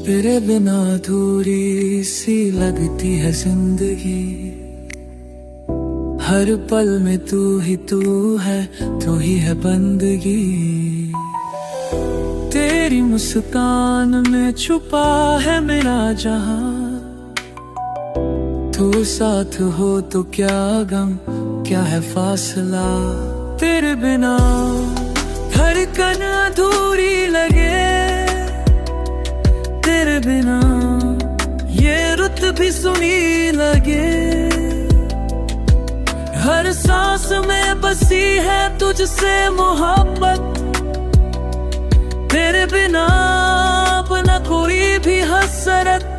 तेरे बिना अधूरी सी लगती है जिंदगी। हर पल में तू ही है बंदगी। तेरी मुस्कान में छुपा है मेरा जहां। तू साथ हो तो क्या गम, क्या है फासला। तेरे बिना धड़कन अधूरी लगे। तेरे बिना ये रुत भी सुनी लगे। हर सांस में बसी है तुझसे मोहब्बत। तेरे बिना अपना कोई भी हसरत।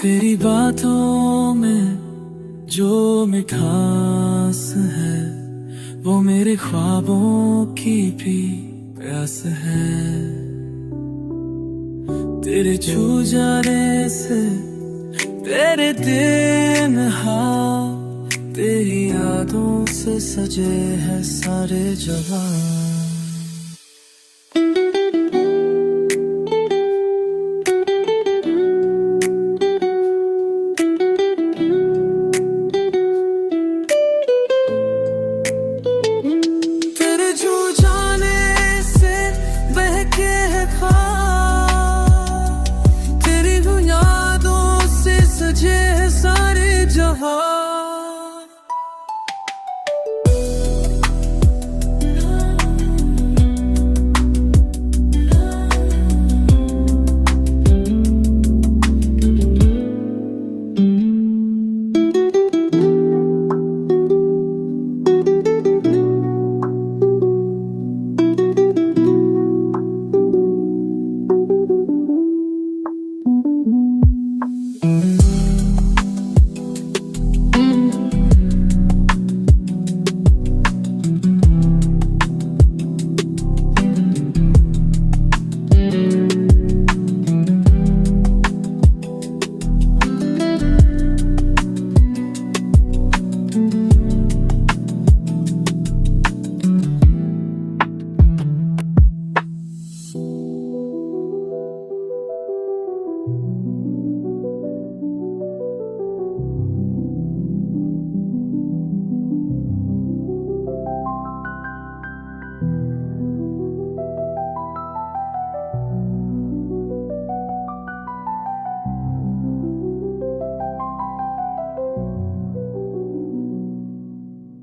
तेरी बातों में जो मिठास है, वो मेरे ख्वाबों की भी प्यास है। तेरे छू जाने से तेरे दिन तेरी यादों से सजे हैं सारे जहां।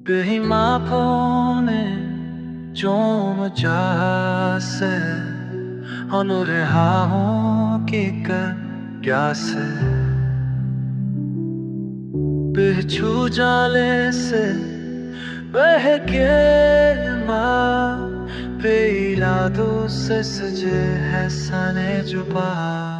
베이마폰에 좀 짜세 오늘의 하오기가 갸세 बिछू जाले से बहके माँ पे इरादों से सजे है सने जुबा।